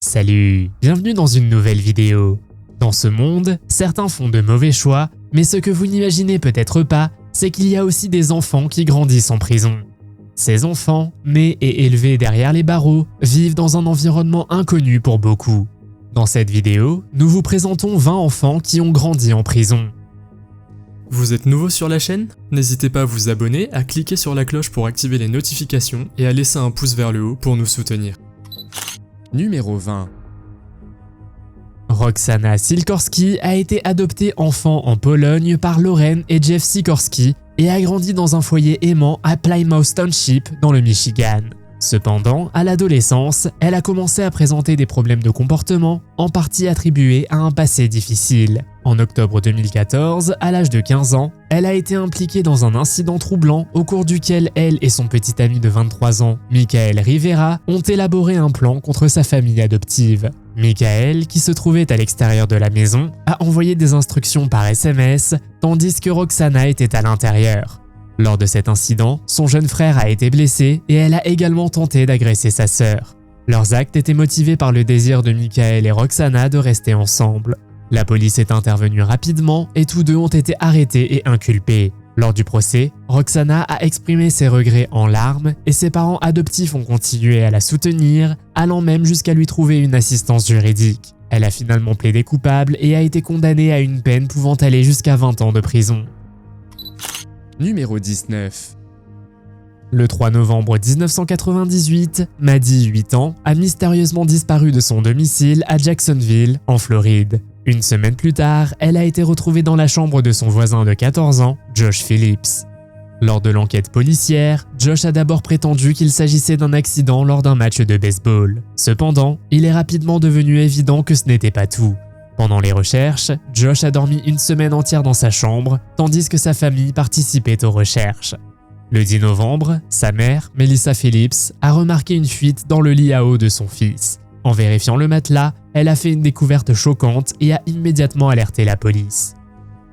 Salut, bienvenue dans une nouvelle vidéo. Dans ce monde, certains font de mauvais choix, mais ce que vous n'imaginez peut-être pas, c'est qu'il y a aussi des enfants qui grandissent en prison. Ces enfants, nés et élevés derrière les barreaux, vivent dans un environnement inconnu pour beaucoup. Dans cette vidéo, nous vous présentons 20 enfants qui ont grandi en prison. Vous êtes nouveau sur la chaîne? N'hésitez pas à vous abonner, à cliquer sur la cloche pour activer les notifications et à laisser un pouce vers le haut pour nous soutenir. Numéro 20. Roxana Sikorski a été adoptée enfant en Pologne par Lauren et Jeff Sikorski et a grandi dans un foyer aimant à Plymouth Township dans le Michigan. Cependant, à l'adolescence, elle a commencé à présenter des problèmes de comportement, en partie attribués à un passé difficile. En octobre 2014, à l'âge de 15 ans, elle a été impliquée dans un incident troublant au cours duquel elle et son petit ami de 23 ans, Michael Rivera, ont élaboré un plan contre sa famille adoptive. Michael, qui se trouvait à l'extérieur de la maison, a envoyé des instructions par SMS, tandis que Roxana était à l'intérieur. Lors de cet incident, son jeune frère a été blessé et elle a également tenté d'agresser sa sœur. Leurs actes étaient motivés par le désir de Michael et Roxana de rester ensemble. La police est intervenue rapidement et tous deux ont été arrêtés et inculpés. Lors du procès, Roxana a exprimé ses regrets en larmes et ses parents adoptifs ont continué à la soutenir, allant même jusqu'à lui trouver une assistance juridique. Elle a finalement plaidé coupable et a été condamnée à une peine pouvant aller jusqu'à 20 ans de prison. Numéro 19. Le 3 novembre 1998, Maddie, 8 ans, a mystérieusement disparu de son domicile à Jacksonville, en Floride. Une semaine plus tard, elle a été retrouvée dans la chambre de son voisin de 14 ans, Josh Phillips. Lors de l'enquête policière, Josh a d'abord prétendu qu'il s'agissait d'un accident lors d'un match de baseball. Cependant, il est rapidement devenu évident que ce n'était pas tout. Pendant les recherches, Josh a dormi une semaine entière dans sa chambre, tandis que sa famille participait aux recherches. Le 10 novembre, sa mère, Melissa Phillips, a remarqué une fuite dans le lit à eau de son fils. En vérifiant le matelas, elle a fait une découverte choquante et a immédiatement alerté la police.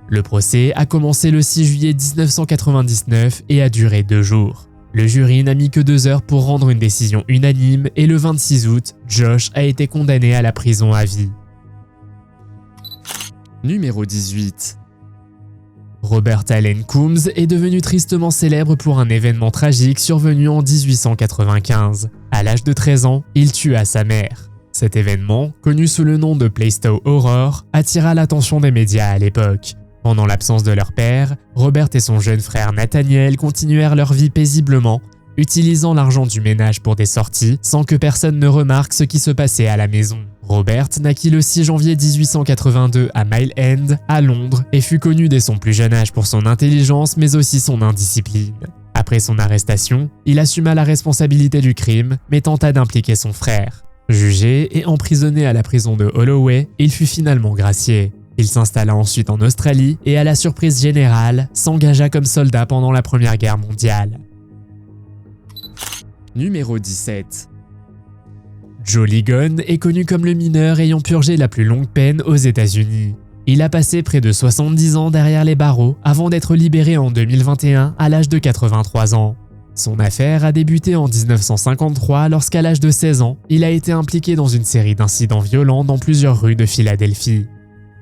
Le procès a commencé le 6 juillet 1999 et a duré 2 jours. Le jury n'a mis que 2 heures pour rendre une décision unanime et le 26 août, Josh a été condamné à la prison à vie. Numéro 18. Robert Allen Coombs est devenu tristement célèbre pour un événement tragique survenu en 1895. À l'âge de 13 ans, il tua sa mère. Cet événement, connu sous le nom de Plaistow Horror, attira l'attention des médias à l'époque. Pendant l'absence de leur père, Robert et son jeune frère Nathaniel continuèrent leur vie paisiblement, utilisant l'argent du ménage pour des sorties sans que personne ne remarque ce qui se passait à la maison. Robert naquit le 6 janvier 1882 à Mile End, à Londres, et fut connu dès son plus jeune âge pour son intelligence mais aussi son indiscipline. Après son arrestation, il assuma la responsabilité du crime, mais tenta d'impliquer son frère. Jugé et emprisonné à la prison de Holloway, il fut finalement gracié. Il s'installa ensuite en Australie et, à la surprise générale, s'engagea comme soldat pendant la Première Guerre mondiale. Numéro 17. Joe Ligon est connu comme le mineur ayant purgé la plus longue peine aux États-Unis. Il a passé près de 70 ans derrière les barreaux avant d'être libéré en 2021 à l'âge de 83 ans. Son affaire a débuté en 1953 lorsqu'à l'âge de 16 ans, il a été impliqué dans une série d'incidents violents dans plusieurs rues de Philadelphie.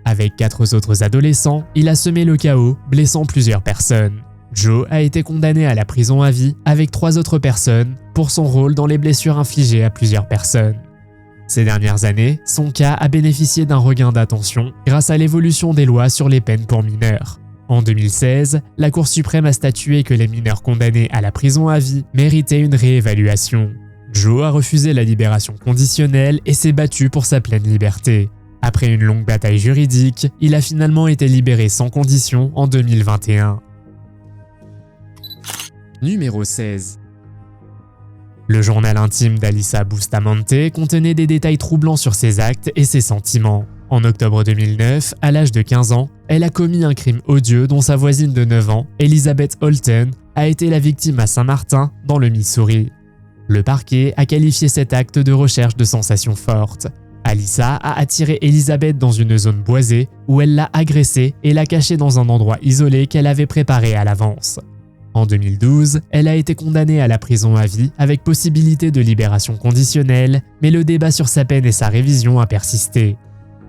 Avec 4 autres adolescents, il a semé le chaos, blessant plusieurs personnes. Joe a été condamné à la prison à vie avec 3 autres personnes pour son rôle dans les blessures infligées à plusieurs personnes. Ces dernières années, son cas a bénéficié d'un regain d'attention grâce à l'évolution des lois sur les peines pour mineurs. En 2016, la Cour suprême a statué que les mineurs condamnés à la prison à vie méritaient une réévaluation. Joe a refusé la libération conditionnelle et s'est battu pour sa pleine liberté. Après une longue bataille juridique, il a finalement été libéré sans condition en 2021. Numéro 16. Le journal intime d'Alyssa Bustamante contenait des détails troublants sur ses actes et ses sentiments. En octobre 2009, à l'âge de 15 ans, elle a commis un crime odieux dont sa voisine de 9 ans, Elizabeth Holton, a été la victime à Saint-Martin, dans le Missouri. Le parquet a qualifié cet acte de recherche de sensations fortes. Alyssa a attiré Elizabeth dans une zone boisée où elle l'a agressée et l'a cachée dans un endroit isolé qu'elle avait préparé à l'avance. En 2012, elle a été condamnée à la prison à vie avec possibilité de libération conditionnelle, mais le débat sur sa peine et sa révision a persisté.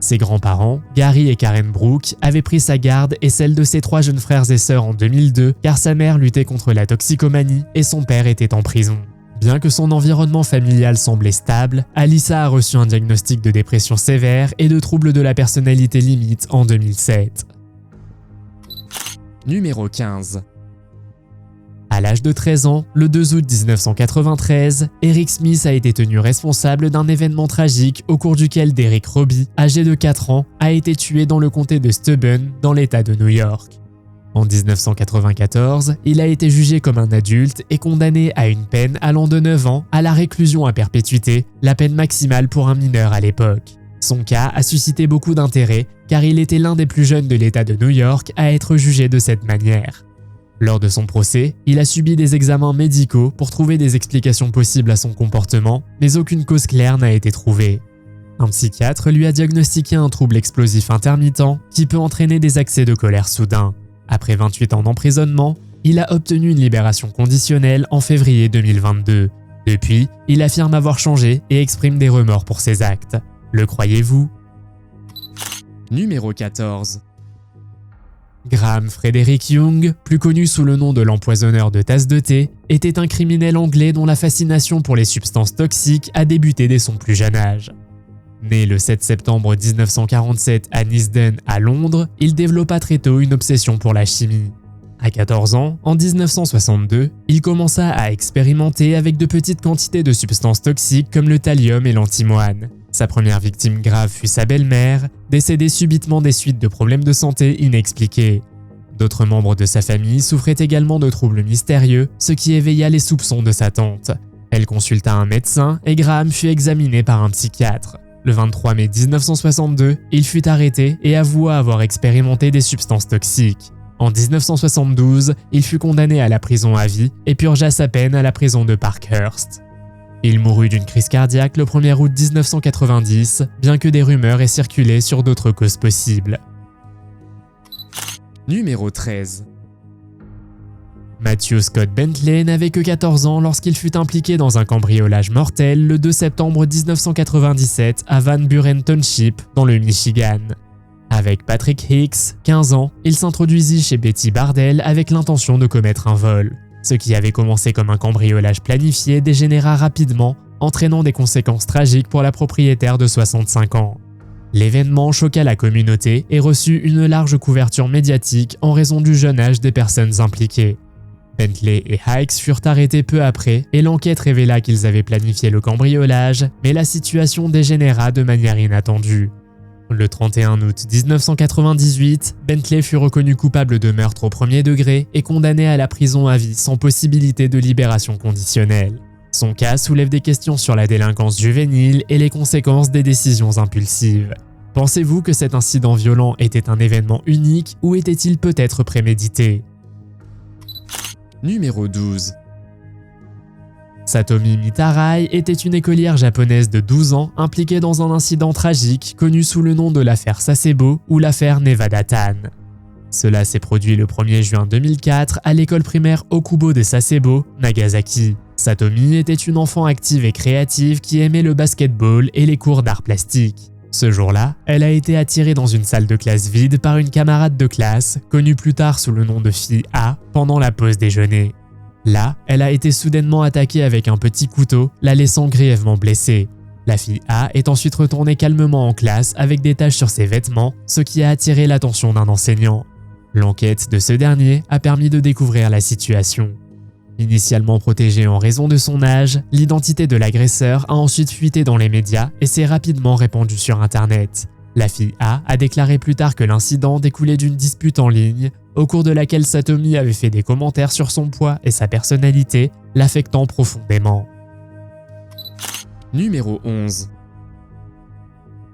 Ses grands-parents, Gary et Karen Brooke, avaient pris sa garde et celle de ses 3 jeunes frères et sœurs en 2002 car sa mère luttait contre la toxicomanie et son père était en prison. Bien que son environnement familial semblait stable, Alyssa a reçu un diagnostic de dépression sévère et de troubles de la personnalité limite en 2007. Numéro 15. À l'âge de 13 ans, le 2 août 1993, Eric Smith a été tenu responsable d'un événement tragique au cours duquel Derek Roby, âgé de 4 ans, a été tué dans le comté de Steuben, dans l'État de New York. En 1994, il a été jugé comme un adulte et condamné à une peine allant de 9 ans à la réclusion à perpétuité, la peine maximale pour un mineur à l'époque. Son cas a suscité beaucoup d'intérêt car il était l'un des plus jeunes de l'État de New York à être jugé de cette manière. Lors de son procès, il a subi des examens médicaux pour trouver des explications possibles à son comportement, mais aucune cause claire n'a été trouvée. Un psychiatre lui a diagnostiqué un trouble explosif intermittent qui peut entraîner des accès de colère soudains. Après 28 ans d'emprisonnement, il a obtenu une libération conditionnelle en février 2022. Depuis, il affirme avoir changé et exprime des remords pour ses actes. Le croyez-vous ? Numéro 14. Graham Frederick Young, plus connu sous le nom de l'empoisonneur de tasses de thé, était un criminel anglais dont la fascination pour les substances toxiques a débuté dès son plus jeune âge. Né le 7 septembre 1947 à Neasden, à Londres, il développa très tôt une obsession pour la chimie. À 14 ans, en 1962, il commença à expérimenter avec de petites quantités de substances toxiques comme le thallium et l'antimoine. Sa première victime grave fut sa belle-mère, décédée subitement des suites de problèmes de santé inexpliqués. D'autres membres de sa famille souffraient également de troubles mystérieux, ce qui éveilla les soupçons de sa tante. Elle consulta un médecin et Graham fut examiné par un psychiatre. Le 23 mai 1962, il fut arrêté et avoua avoir expérimenté des substances toxiques. En 1972, il fut condamné à la prison à vie et purgea sa peine à la prison de Parkhurst. Il mourut d'une crise cardiaque le 1er août 1990, bien que des rumeurs aient circulé sur d'autres causes possibles. Numéro 13. Matthew Scott Bentley n'avait que 14 ans lorsqu'il fut impliqué dans un cambriolage mortel le 2 septembre 1997 à Van Buren Township, dans le Michigan. Avec Patrick Hicks, 15 ans, il s'introduisit chez Betty Bardell avec l'intention de commettre un vol. Ce qui avait commencé comme un cambriolage planifié dégénéra rapidement, entraînant des conséquences tragiques pour la propriétaire de 65 ans. L'événement choqua la communauté et reçut une large couverture médiatique en raison du jeune âge des personnes impliquées. Bentley et Hicks furent arrêtés peu après et l'enquête révéla qu'ils avaient planifié le cambriolage, mais la situation dégénéra de manière inattendue. Le 31 août 1998, Bentley fut reconnu coupable de meurtre au premier degré et condamné à la prison à vie sans possibilité de libération conditionnelle. Son cas soulève des questions sur la délinquance juvénile et les conséquences des décisions impulsives. Pensez-vous que cet incident violent était un événement unique ou était-il peut-être prémédité ? Numéro 12. Satomi Mitarai était une écolière japonaise de 12 ans impliquée dans un incident tragique connu sous le nom de l'affaire Sasebo ou l'affaire Nevada-tan. Cela s'est produit le 1er juin 2004 à l'école primaire Okubo de Sasebo, Nagasaki. Satomi était une enfant active et créative qui aimait le basketball et les cours d'art plastique. Ce jour-là, elle a été attirée dans une salle de classe vide par une camarade de classe, connue plus tard sous le nom de fille A, pendant la pause déjeuner. Là, elle a été soudainement attaquée avec un petit couteau, la laissant grièvement blessée. La fille A est ensuite retournée calmement en classe avec des taches sur ses vêtements, ce qui a attiré l'attention d'un enseignant. L'enquête de ce dernier a permis de découvrir la situation. Initialement protégée en raison de son âge, l'identité de l'agresseur a ensuite fuité dans les médias et s'est rapidement répandue sur Internet. La fille A déclaré plus tard que l'incident découlait d'une dispute en ligne, au cours de laquelle Satomi avait fait des commentaires sur son poids et sa personnalité, l'affectant profondément. Numéro 11.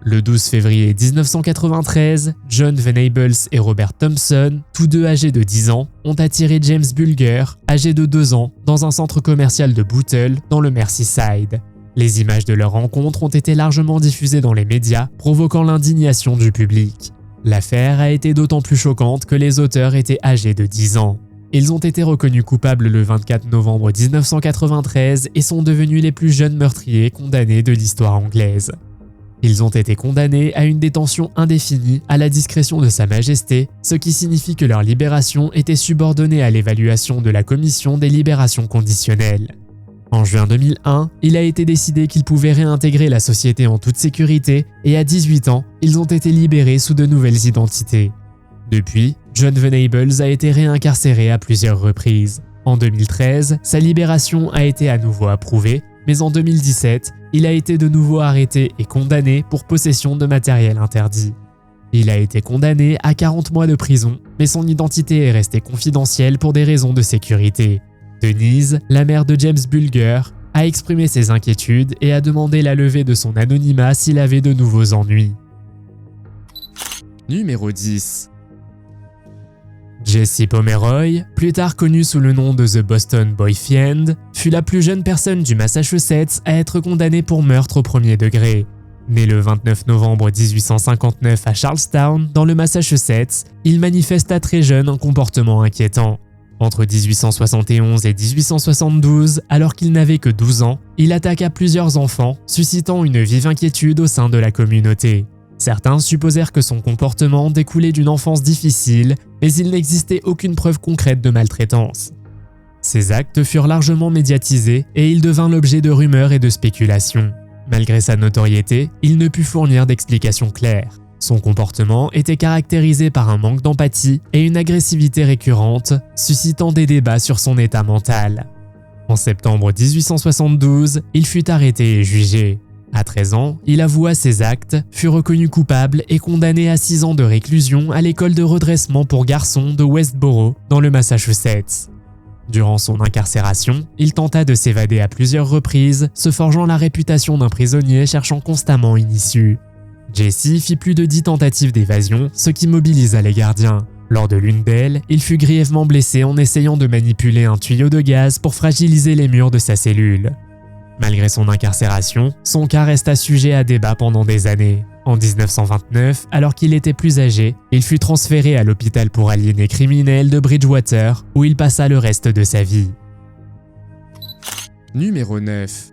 Le 12 février 1993, John Venables et Robert Thompson, tous deux âgés de 10 ans, ont attiré James Bulger, âgé de 2 ans, dans un centre commercial de Bootle, dans le Merseyside. Les images de leur rencontre ont été largement diffusées dans les médias, provoquant l'indignation du public. L'affaire a été d'autant plus choquante que les auteurs étaient âgés de 10 ans. Ils ont été reconnus coupables le 24 novembre 1993 et sont devenus les plus jeunes meurtriers condamnés de l'histoire anglaise. Ils ont été condamnés à une détention indéfinie à la discrétion de Sa Majesté, ce qui signifie que leur libération était subordonnée à l'évaluation de la Commission des libérations conditionnelles. En juin 2001, il a été décidé qu'ils pouvaient réintégrer la société en toute sécurité et à 18 ans, ils ont été libérés sous de nouvelles identités. Depuis, John Venables a été réincarcéré à plusieurs reprises. En 2013, sa libération a été à nouveau approuvée, mais en 2017, il a été de nouveau arrêté et condamné pour possession de matériel interdit. Il a été condamné à 40 mois de prison, mais son identité est restée confidentielle pour des raisons de sécurité. Denise, la mère de James Bulger, a exprimé ses inquiétudes et a demandé la levée de son anonymat s'il avait de nouveaux ennuis. Numéro 10. Jesse Pomeroy, plus tard connu sous le nom de The Boston Boyfriend, fut la plus jeune personne du Massachusetts à être condamnée pour meurtre au premier degré. Né le 29 novembre 1859 à Charlestown, dans le Massachusetts, il manifesta très jeune un comportement inquiétant. Entre 1871 et 1872, alors qu'il n'avait que 12 ans, il attaqua plusieurs enfants, suscitant une vive inquiétude au sein de la communauté. Certains supposèrent que son comportement découlait d'une enfance difficile, mais il n'existait aucune preuve concrète de maltraitance. Ses actes furent largement médiatisés et il devint l'objet de rumeurs et de spéculations. Malgré sa notoriété, il ne put fournir d'explications claires. Son comportement était caractérisé par un manque d'empathie et une agressivité récurrente, suscitant des débats sur son état mental. En septembre 1872, il fut arrêté et jugé. À 13 ans, il avoua ses actes, fut reconnu coupable et condamné à 6 ans de réclusion à l'école de redressement pour garçons de Westboro, dans le Massachusetts. Durant son incarcération, il tenta de s'évader à plusieurs reprises, se forgeant la réputation d'un prisonnier cherchant constamment une issue. Jesse fit plus de 10 tentatives d'évasion, ce qui mobilisa les gardiens. Lors de l'une d'elles, il fut grièvement blessé en essayant de manipuler un tuyau de gaz pour fragiliser les murs de sa cellule. Malgré son incarcération, son cas resta sujet à débat pendant des années. En 1929, alors qu'il était plus âgé, il fut transféré à l'hôpital pour aliénés criminels de Bridgewater, où il passa le reste de sa vie. Numéro 9.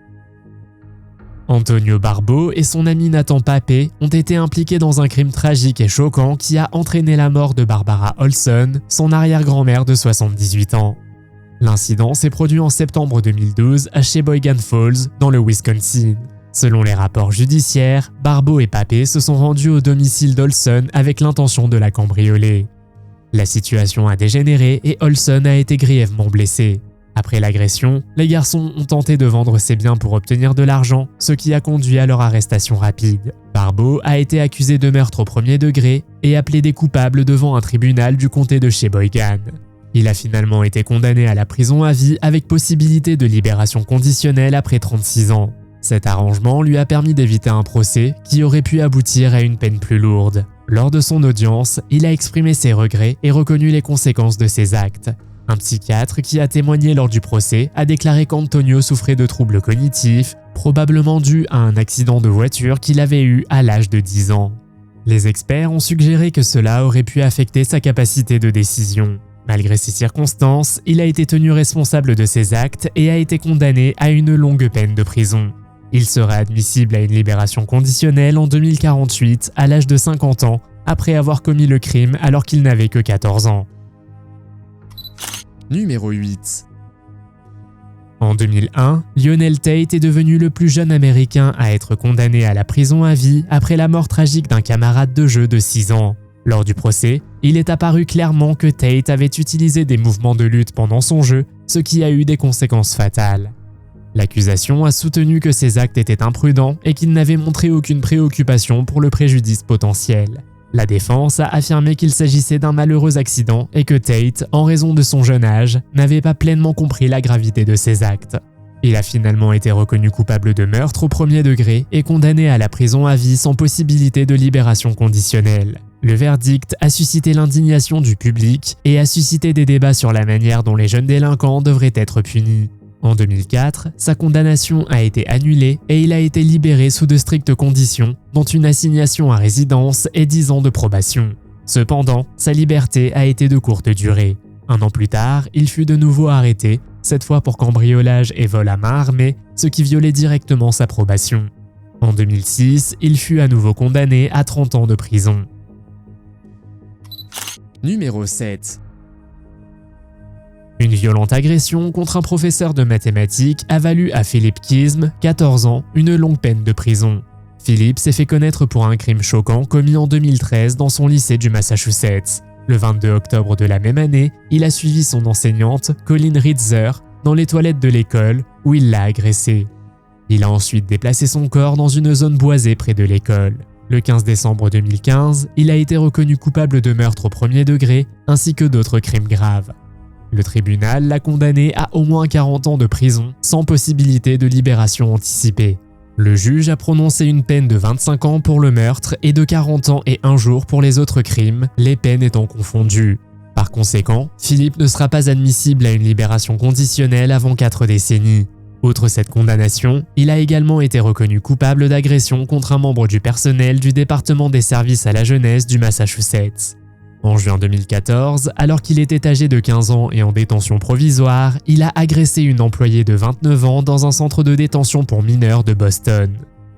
Antonio Barbeau et son ami Nathan Papé ont été impliqués dans un crime tragique et choquant qui a entraîné la mort de Barbara Olson, son arrière-grand-mère de 78 ans. L'incident s'est produit en septembre 2012 à Sheboygan Falls, dans le Wisconsin. Selon les rapports judiciaires, Barbeau et Papé se sont rendus au domicile d'Olson avec l'intention de la cambrioler. La situation a dégénéré et Olson a été grièvement blessé. Après l'agression, les garçons ont tenté de vendre ses biens pour obtenir de l'argent, ce qui a conduit à leur arrestation rapide. Barbeau a été accusé de meurtre au premier degré et a plaidé coupable devant un tribunal du comté de Sheboygan. Il a finalement été condamné à la prison à vie avec possibilité de libération conditionnelle après 36 ans. Cet arrangement lui a permis d'éviter un procès qui aurait pu aboutir à une peine plus lourde. Lors de son audience, il a exprimé ses regrets et reconnu les conséquences de ses actes. Un psychiatre qui a témoigné lors du procès a déclaré qu'Antonio souffrait de troubles cognitifs, probablement dus à un accident de voiture qu'il avait eu à l'âge de 10 ans. Les experts ont suggéré que cela aurait pu affecter sa capacité de décision. Malgré ces circonstances, il a été tenu responsable de ses actes et a été condamné à une longue peine de prison. Il sera admissible à une libération conditionnelle en 2048 à l'âge de 50 ans, après avoir commis le crime alors qu'il n'avait que 14 ans. Numéro 8. En 2001, Lionel Tate est devenu le plus jeune Américain à être condamné à la prison à vie après la mort tragique d'un camarade de jeu de 6 ans. Lors du procès, il est apparu clairement que Tate avait utilisé des mouvements de lutte pendant son jeu, ce qui a eu des conséquences fatales. L'accusation a soutenu que ses actes étaient imprudents et qu'il n'avait montré aucune préoccupation pour le préjudice potentiel. La défense a affirmé qu'il s'agissait d'un malheureux accident et que Tate, en raison de son jeune âge, n'avait pas pleinement compris la gravité de ses actes. Il a finalement été reconnu coupable de meurtre au premier degré et condamné à la prison à vie sans possibilité de libération conditionnelle. Le verdict a suscité l'indignation du public et a suscité des débats sur la manière dont les jeunes délinquants devraient être punis. En 2004, sa condamnation a été annulée et il a été libéré sous de strictes conditions, dont une assignation à résidence et 10 ans de probation. Cependant, sa liberté a été de courte durée. Un an plus tard, il fut de nouveau arrêté, cette fois pour cambriolage et vol à main armée, ce qui violait directement sa probation. En 2006, il fut à nouveau condamné à 30 ans de prison. Numéro 7. Une violente agression contre un professeur de mathématiques a valu à Philip Kism, 14 ans, une longue peine de prison. Philip s'est fait connaître pour un crime choquant commis en 2013 dans son lycée du Massachusetts. Le 22 octobre de la même année, il a suivi son enseignante, Colleen Ritzer, dans les toilettes de l'école où il l'a agressée. Il a ensuite déplacé son corps dans une zone boisée près de l'école. Le 15 décembre 2015, il a été reconnu coupable de meurtre au premier degré ainsi que d'autres crimes graves. Le tribunal l'a condamné à au moins 40 ans de prison sans possibilité de libération anticipée. Le juge a prononcé une peine de 25 ans pour le meurtre et de 40 ans et 1 jour pour les autres crimes, les peines étant confondues. Par conséquent, Philip ne sera pas admissible à une libération conditionnelle avant 4 décennies. Outre cette condamnation, il a également été reconnu coupable d'agression contre un membre du personnel du département des services à la jeunesse du Massachusetts. En juin 2014, alors qu'il était âgé de 15 ans et en détention provisoire, il a agressé une employée de 29 ans dans un centre de détention pour mineurs de Boston.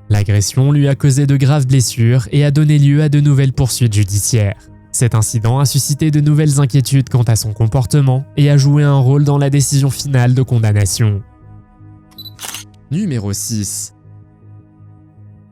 L'agression lui a causé de graves blessures et a donné lieu à de nouvelles poursuites judiciaires. Cet incident a suscité de nouvelles inquiétudes quant à son comportement et a joué un rôle dans la décision finale de condamnation. Numéro 6.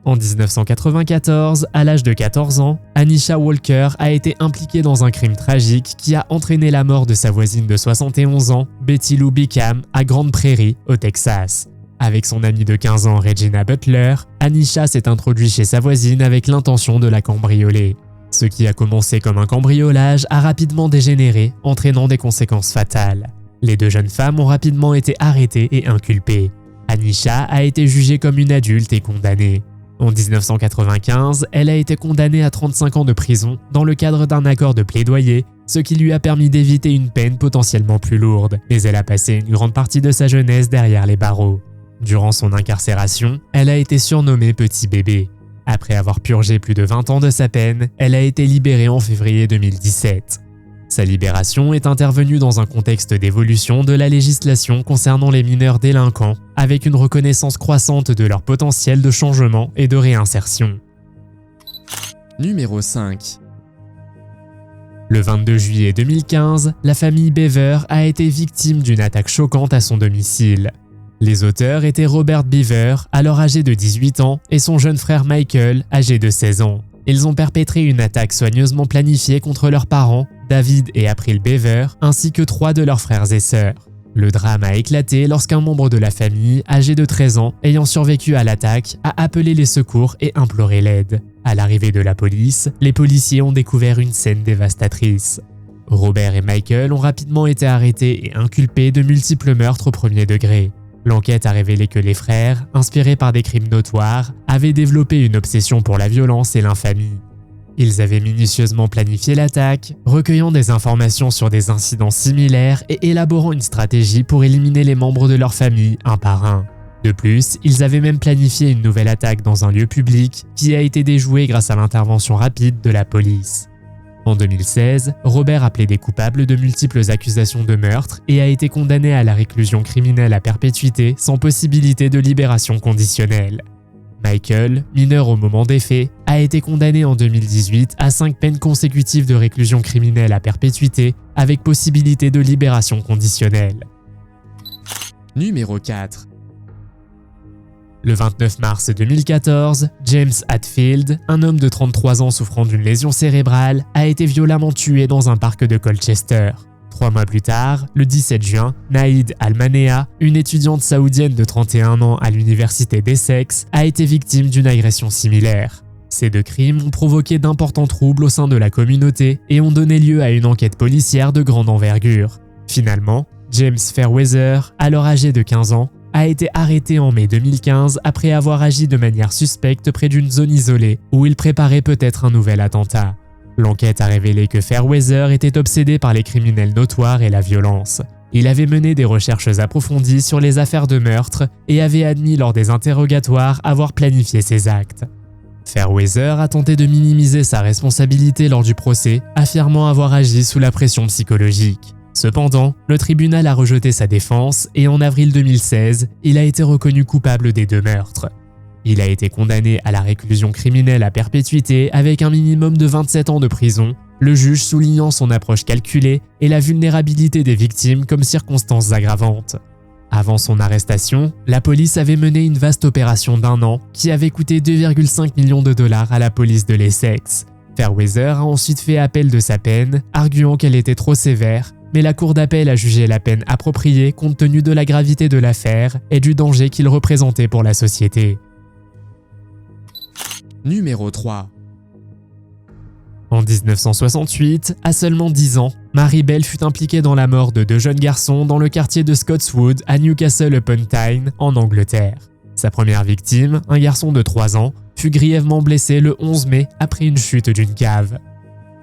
En 1994, à l'âge de 14 ans, Anisha Walker a été impliquée dans un crime tragique qui a entraîné la mort de sa voisine de 71 ans, Betty Lou Bickham, à Grande Prairie, au Texas. Avec son amie de 15 ans, Regina Butler, Anisha s'est introduite chez sa voisine avec l'intention de la cambrioler. Ce qui a commencé comme un cambriolage a rapidement dégénéré, entraînant des conséquences fatales. Les 2 jeunes femmes ont rapidement été arrêtées et inculpées. Anisha a été jugée comme une adulte et condamnée. En 1995, elle a été condamnée à 35 ans de prison dans le cadre d'un accord de plaidoyer, ce qui lui a permis d'éviter une peine potentiellement plus lourde, mais elle a passé une grande partie de sa jeunesse derrière les barreaux. Durant son incarcération, elle a été surnommée Petit Bébé. Après avoir purgé plus de 20 ans de sa peine, elle a été libérée en février 2017. Sa libération est intervenue dans un contexte d'évolution de la législation concernant les mineurs délinquants, avec une reconnaissance croissante de leur potentiel de changement et de réinsertion. Numéro 5. Le 22 juillet 2015, la famille Beaver a été victime d'une attaque choquante à son domicile. Les auteurs étaient Robert Beaver, alors âgé de 18 ans, et son jeune frère Michael, âgé de 16 ans. Ils ont perpétré une attaque soigneusement planifiée contre leurs parents, David et April Beaver, ainsi que 3 de leurs frères et sœurs. Le drame a éclaté lorsqu'un membre de la famille, âgé de 13 ans, ayant survécu à l'attaque, a appelé les secours et imploré l'aide. À l'arrivée de la police, les policiers ont découvert une scène dévastatrice. Robert et Michael ont rapidement été arrêtés et inculpés de multiples meurtres au premier degré. L'enquête a révélé que les frères, inspirés par des crimes notoires, avaient développé une obsession pour la violence et l'infamie. Ils avaient minutieusement planifié l'attaque, recueillant des informations sur des incidents similaires et élaborant une stratégie pour éliminer les membres de leur famille un par un. De plus, ils avaient même planifié une nouvelle attaque dans un lieu public qui a été déjouée grâce à l'intervention rapide de la police. En 2016, Robert a plaidé coupable de multiples accusations de meurtre et a été condamné à la réclusion criminelle à perpétuité sans possibilité de libération conditionnelle. Michael, mineur au moment des faits, a été condamné en 2018 à 5 peines consécutives de réclusion criminelle à perpétuité avec possibilité de libération conditionnelle. Numéro 4. Le 29 mars 2014, James Hadfield, un homme de 33 ans souffrant d'une lésion cérébrale, a été violemment tué dans un parc de Colchester. 3 mois plus tard, le 17 juin, Naïd Al-Manea, une étudiante saoudienne de 31 ans à l'université d'Essex, a été victime d'une agression similaire. Ces 2 crimes ont provoqué d'importants troubles au sein de la communauté et ont donné lieu à une enquête policière de grande envergure. Finalement, James Fairweather, alors âgé de 15 ans, a été arrêté en mai 2015 après avoir agi de manière suspecte près d'une zone isolée où il préparait peut-être un nouvel attentat. L'enquête a révélé que Fairweather était obsédé par les criminels notoires et la violence. Il avait mené des recherches approfondies sur les affaires de meurtre et avait admis lors des interrogatoires avoir planifié ses actes. Fairweather a tenté de minimiser sa responsabilité lors du procès, affirmant avoir agi sous la pression psychologique. Cependant, le tribunal a rejeté sa défense et en avril 2016, il a été reconnu coupable des 2 meurtres. Il a été condamné à la réclusion criminelle à perpétuité avec un minimum de 27 ans de prison, le juge soulignant son approche calculée et la vulnérabilité des victimes comme circonstances aggravantes. Avant son arrestation, la police avait mené une vaste opération d'1 an qui avait coûté 2,5 millions de dollars à la police de l'Essex. Fairweather a ensuite fait appel de sa peine, arguant qu'elle était trop sévère, mais la cour d'appel a jugé la peine appropriée compte tenu de la gravité de l'affaire et du danger qu'il représentait pour la société. Numéro 3. En 1968, à seulement 10 ans, Mary Bell fut impliquée dans la mort de 2 jeunes garçons dans le quartier de Scotswood à Newcastle-upon-Tyne, en Angleterre. Sa première victime, un garçon de 3 ans, fut grièvement blessé le 11 mai après une chute d'une cave.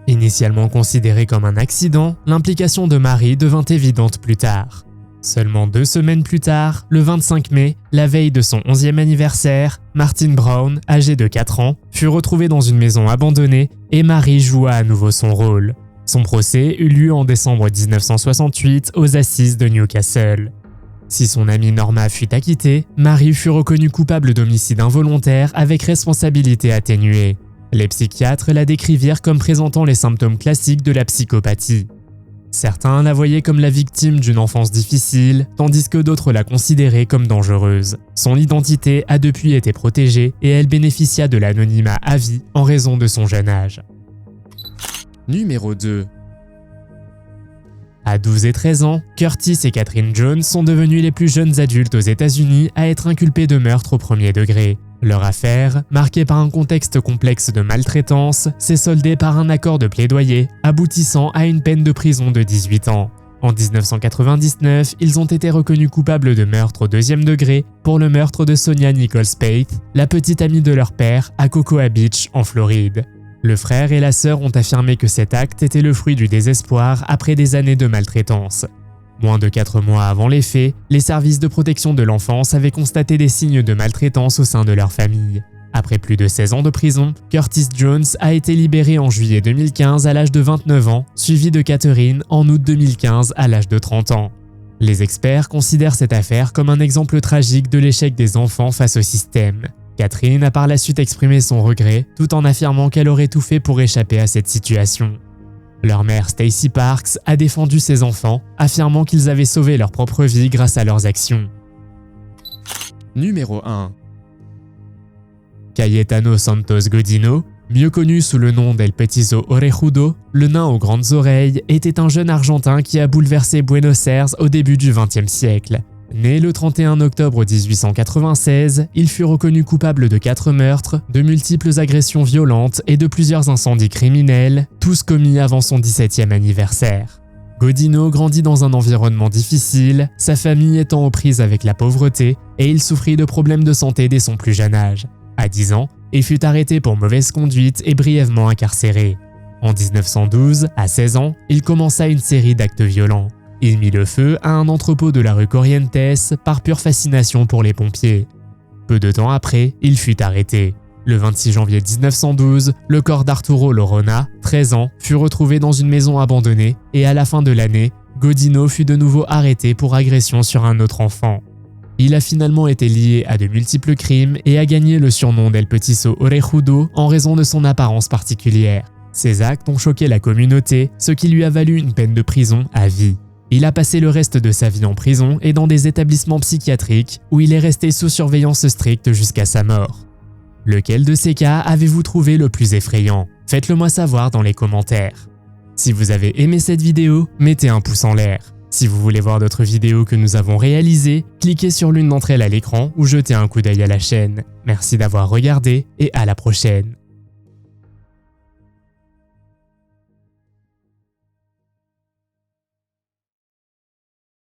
Initialement considérée comme un accident, l'implication de Mary devint évidente plus tard. Seulement 2 semaines plus tard, le 25 mai, la veille de son 11e anniversaire, Martin Brown, âgé de 4 ans, fut retrouvé dans une maison abandonnée et Mary joua à nouveau son rôle. Son procès eut lieu en décembre 1968 aux assises de Newcastle. Si son amie Norma fut acquittée, Mary fut reconnue coupable d'homicide involontaire avec responsabilité atténuée. Les psychiatres la décrivirent comme présentant les symptômes classiques de la psychopathie. Certains la voyaient comme la victime d'une enfance difficile, tandis que d'autres la considéraient comme dangereuse. Son identité a depuis été protégée et elle bénéficia de l'anonymat à vie en raison de son jeune âge. Numéro 2. À 12 et 13 ans, Curtis et Catherine Jones sont devenus les plus jeunes adultes aux États-Unis à être inculpés de meurtre au premier degré. Leur affaire, marquée par un contexte complexe de maltraitance, s'est soldée par un accord de plaidoyer, aboutissant à une peine de prison de 18 ans. En 1999, ils ont été reconnus coupables de meurtre au 2e degré pour le meurtre de Sonia Nicole Spaeth, la petite amie de leur père, à Cocoa Beach, en Floride. Le frère et la sœur ont affirmé que cet acte était le fruit du désespoir après des années de maltraitance. Moins de 4 mois avant les faits, les services de protection de l'enfance avaient constaté des signes de maltraitance au sein de leur famille. Après plus de 16 ans de prison, Curtis Jones a été libéré en juillet 2015 à l'âge de 29 ans, suivi de Catherine en août 2015 à l'âge de 30 ans. Les experts considèrent cette affaire comme un exemple tragique de l'échec des enfants face au système. Catherine a par la suite exprimé son regret, tout en affirmant qu'elle aurait tout fait pour échapper à cette situation. Leur mère Stacey Parks a défendu ses enfants, affirmant qu'ils avaient sauvé leur propre vie grâce à leurs actions. Numéro 1. Cayetano Santos Godinho, mieux connu sous le nom d'El Petizo Orejudo, le nain aux grandes oreilles, était un jeune Argentin qui a bouleversé Buenos Aires au début du XXe siècle. Né le 31 octobre 1896, il fut reconnu coupable de 4 meurtres, de multiples agressions violentes et de plusieurs incendies criminels, tous commis avant son 17e anniversaire. Godinho grandit dans un environnement difficile, sa famille étant aux prises avec la pauvreté, et il souffrit de problèmes de santé dès son plus jeune âge. À 10 ans, il fut arrêté pour mauvaise conduite et brièvement incarcéré. En 1912, à 16 ans, il commença une série d'actes violents. Il mit le feu à un entrepôt de la rue Corrientes par pure fascination pour les pompiers. Peu de temps après, il fut arrêté. Le 26 janvier 1912, le corps d'Arturo Lorona, 13 ans, fut retrouvé dans une maison abandonnée et à la fin de l'année, Godinho fut de nouveau arrêté pour agression sur un autre enfant. Il a finalement été lié à de multiples crimes et a gagné le surnom d'El Petizo Orejudo en raison de son apparence particulière. Ces actes ont choqué la communauté, ce qui lui a valu une peine de prison à vie. Il a passé le reste de sa vie en prison et dans des établissements psychiatriques où il est resté sous surveillance stricte jusqu'à sa mort. Lequel de ces cas avez-vous trouvé le plus effrayant? Faites-le moi savoir dans les commentaires. Si vous avez aimé cette vidéo, mettez un pouce en l'air. Si vous voulez voir d'autres vidéos que nous avons réalisées, cliquez sur l'une d'entre elles à l'écran ou jetez un coup d'œil à la chaîne. Merci d'avoir regardé et à la prochaine.